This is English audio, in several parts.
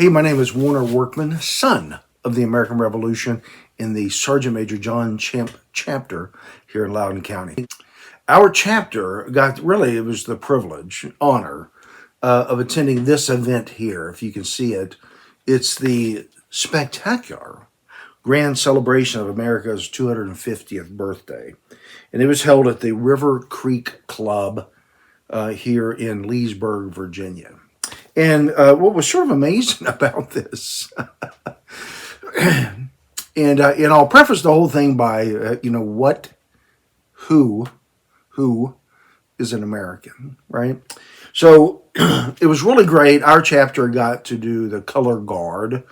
Hey, my name is Warner Workman, son of the American Revolution in the Sergeant Major John Champ chapter here in Loudoun County. Our chapter it was the privilege, honor of attending this event here. If you can see it, it's the spectacular grand celebration of America's 250th birthday. And it was held at the River Creek Club here in Leesburg, Virginia. And what was sort of amazing about this, and I'll preface the whole thing by, who is an American, right? So it was really great. Our chapter got to do the color guard.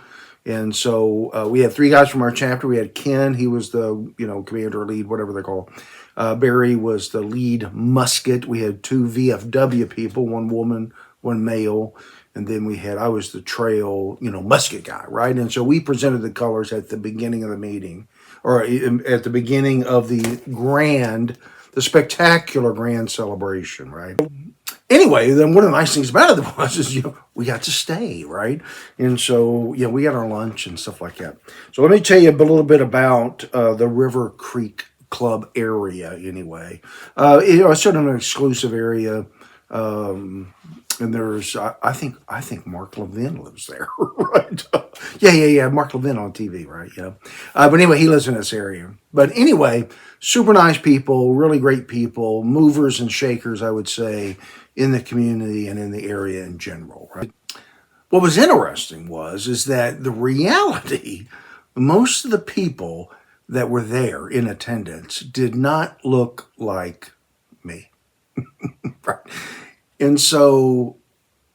And so we had three guys from our chapter. We had Ken, he was the, commander, lead, whatever they call. Barry was the lead musket. We had two VFW people, one woman, one male. And then I was the trail, musket guy, right? And so we presented the colors at the beginning of the meeting, or at the beginning of the spectacular grand celebration, right? Anyway, then one of the nice things about it was we got to stay, right? And so, we got our lunch and stuff like that. So let me tell you a little bit about the River Creek Club area anyway. It's sort of an exclusive area. And there's, I think Mark Levin lives there, right? Yeah. Mark Levin on TV, right? But anyway, he lives in this area. But anyway, super nice people, really great people, movers and shakers, I would say, in the community and in the area in general, right? What was interesting is that the reality, most of the people that were there in attendance did not look like me, right? And so,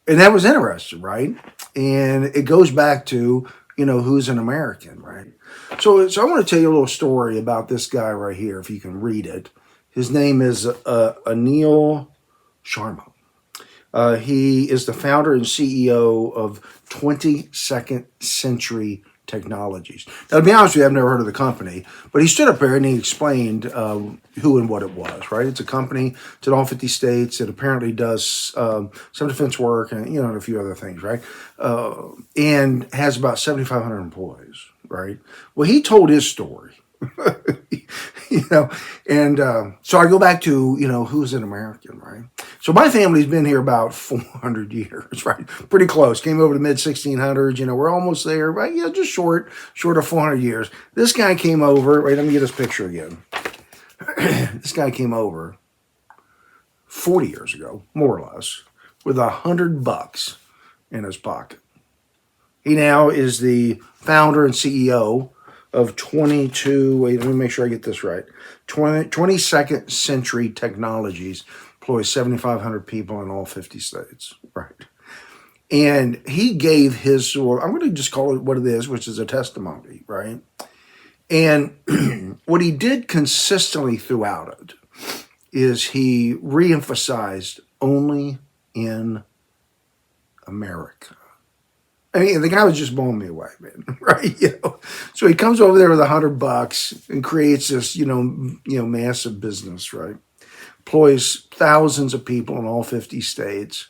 and that was interesting, right? And it goes back to, who's an American, right? So I want to tell you a little story about this guy right here, if you can read it. His name is Anil Sharma. He is the founder and CEO of 22nd Century Technologies. Now, to be honest with you, I've never heard of the company, but he stood up there and he explained who and what it was, right? It's a company, it's in all 50 states. It apparently does some defense work and, a few other things, right? And has about 7,500 employees, right? Well, he told his story, and so I go back to, who's an American, right? So my family's been here about 400 years, right? Pretty close. Came over the mid-1600s. We're almost there, right? Just short of 400 years. This guy came over. Wait, let me get this picture again. This guy came over 40 years ago, more or less, with $100 in his pocket. He now is the founder and CEO of 22nd Century Technologies, employs 7,500 people in all 50 states, right? And he gave his, I'm going to just call it what it is, which is a testimony, right? And what he did consistently throughout it is he reemphasized only in America. I mean, the guy was just blowing me away, man, right? So he comes over there with $100 and creates this, massive business, right? Employs thousands of people in all 50 states.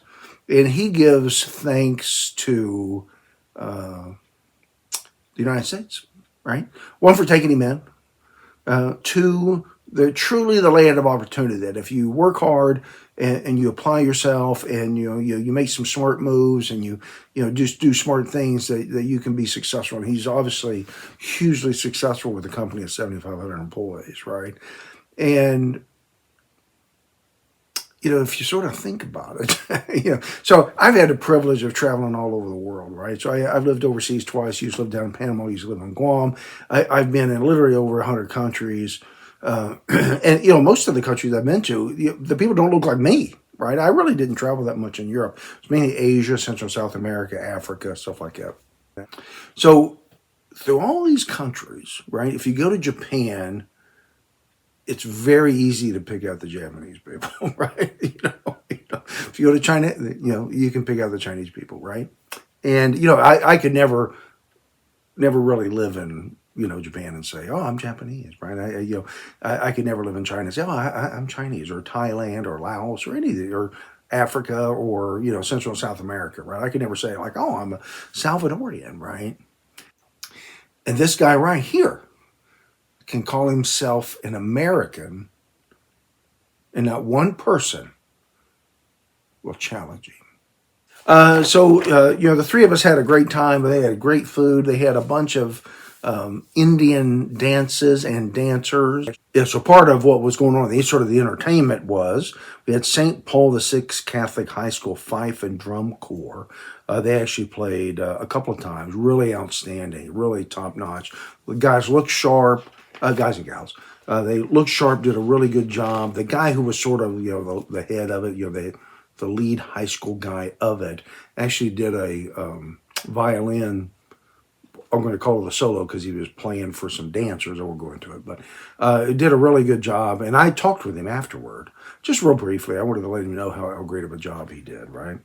And he gives thanks to the United States, right? One, for taking him in. Two, truly the land of opportunity, that if you work hard and you apply yourself and you make some smart moves and you just do smart things, that you can be successful. And he's obviously hugely successful with a company of 7,500 employees, right? And if you sort of think about it, so I've had the privilege of traveling all over the world, right? So I've lived overseas twice. Used to live down in Panama. Used to live in Guam. I've been in literally over 100 countries. And, most of the countries I've been to, the people don't look like me, right? I really didn't travel that much in Europe. It's mainly Asia, Central South America, Africa, stuff like that. So through all these countries, right, if you go to Japan, it's very easy to pick out the Japanese people, right? If you go to China, you can pick out the Chinese people, right? And, I could never really live in, Japan and say, oh, I'm Japanese, right? I could never live in China and say, oh, I'm Chinese, or Thailand or Laos or anything, or Africa or, Central and South America, right? I could never say like, oh, I'm a Salvadorian, right? And this guy right here can call himself an American, and not one person will challenge him. The three of us had a great time. They had great food. They had a bunch of Indian dances and dancers. Yeah, so part of what was going on, the entertainment was, we had St. Paul VI Catholic High School Fife and Drum Corps. They actually played a couple of times. Really outstanding, really top notch. The guys looked sharp, guys and gals. They looked sharp, did a really good job. The guy who was sort of, the head of it, the lead high school guy of it, actually did a violin. I'm going to call it a solo because he was playing for some dancers. I won't go into it, but it did a really good job. And I talked with him afterward, just real briefly. I wanted to let him know how great of a job he did, right?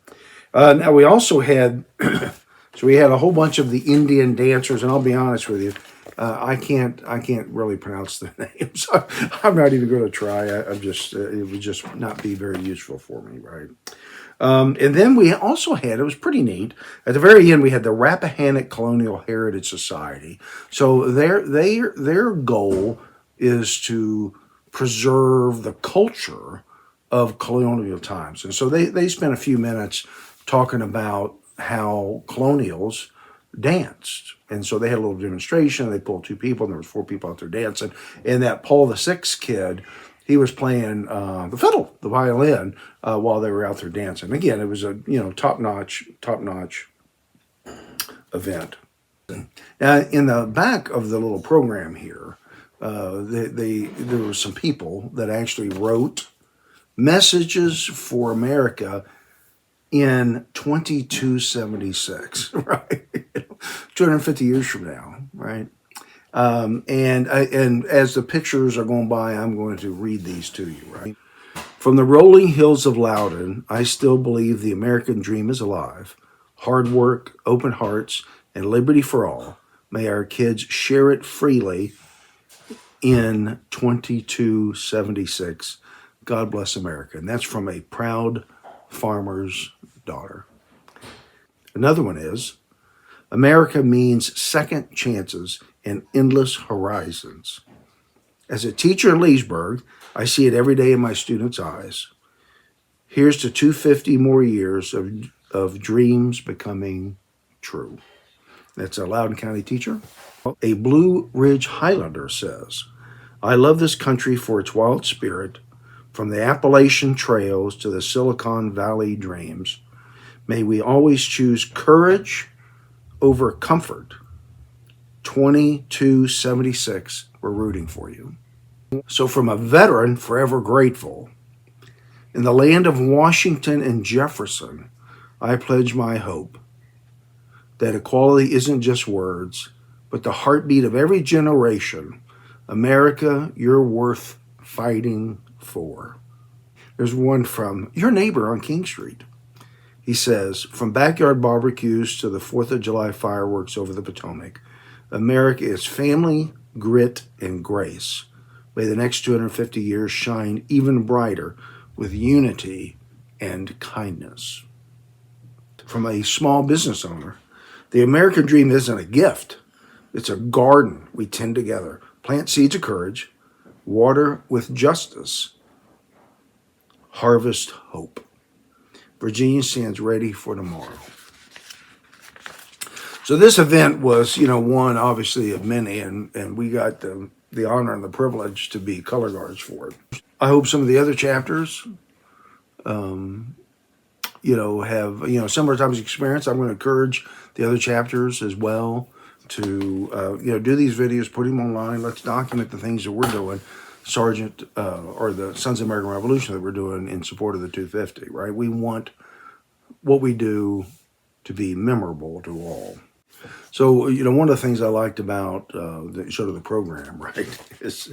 Now we also had, so we had a whole bunch of the Indian dancers, and I'll be honest with you, I can't really pronounce their names. I'm not even going to try. It would just not be very useful for me, right? And then we also had, it was pretty neat, at the very end we had the Rappahannock Colonial Heritage Society. So their goal is to preserve the culture of colonial times. And so they spent a few minutes talking about how colonials danced. And so they had a little demonstration. They pulled two people, and there was 4 people out there dancing. And that Paul VI kid, he was playing the fiddle, the violin, while they were out there dancing. Again, it was a top-notch event. Now, in the back of the little program here, there were some people that actually wrote messages for America in 2276, right? 250 years from now, right? And as the pictures are going by, I'm going to read these to you, right? From the rolling hills of Loudon, I still believe the American dream is alive. Hard work, open hearts, and liberty for all. May our kids share it freely in 2276. God bless America. And that's from a proud farmer's daughter. Another one is, America means second chances and endless horizons. As a teacher in Leesburg, I see it every day in my students' eyes. Here's to 250 more years of dreams becoming true. That's a Loudoun County teacher. A Blue Ridge Highlander says, I love this country for its wild spirit, from the Appalachian trails to the Silicon Valley dreams. May we always choose courage over comfort. 2276, we're rooting for you. So from a veteran, forever grateful, in the land of Washington and Jefferson, I pledge my hope that equality isn't just words, but the heartbeat of every generation. America, you're worth fighting for. There's one from your neighbor on King Street. He says, from backyard barbecues to the 4th of July fireworks over the Potomac, America is family, grit, and grace. May the next 250 years shine even brighter with unity and kindness. From a small business owner, the American dream isn't a gift. It's a garden we tend together. Plant seeds of courage, water with justice, harvest hope. Virginia stands ready for tomorrow. So this event was, one obviously of many, and we got the honor and the privilege to be color guards for it. I hope some of the other chapters, have, similar types of experience. I'm going to encourage the other chapters as well to, do these videos, put them online. Let's document the things that we're doing, Sergeant, or the Sons of American Revolution that we're doing in support of the 250, right? We want what we do to be memorable to all. So, one of the things I liked about the program, right, is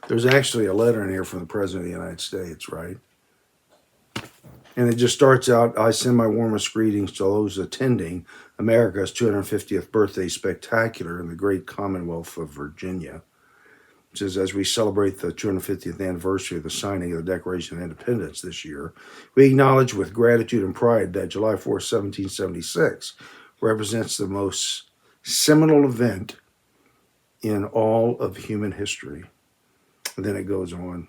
there's actually a letter in here from the President of the United States, right? And it just starts out, I send my warmest greetings to those attending America's 250th birthday spectacular in the great Commonwealth of Virginia. It says, as we celebrate the 250th anniversary of the signing of the Declaration of Independence this year, we acknowledge with gratitude and pride that July 4th, 1776 represents the most seminal event in all of human history. And then it goes on.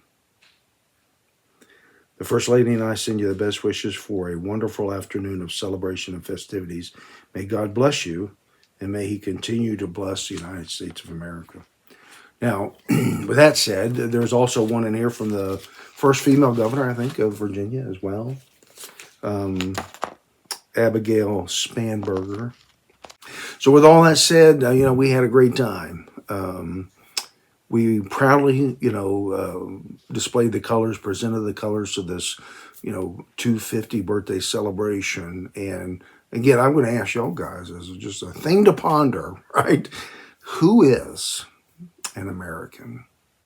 The First Lady and I send you the best wishes for a wonderful afternoon of celebration and festivities. May God bless you, and may He continue to bless the United States of America. Now, with that said, there's also one in here from the first female governor, I think, of Virginia as well, Abigail Spanberger. So with all that said, we had a great time. We proudly, displayed the colors, presented the colors of this, 250 birthday celebration. And again, I'm going to ask y'all guys as just a thing to ponder, right? Who is an American?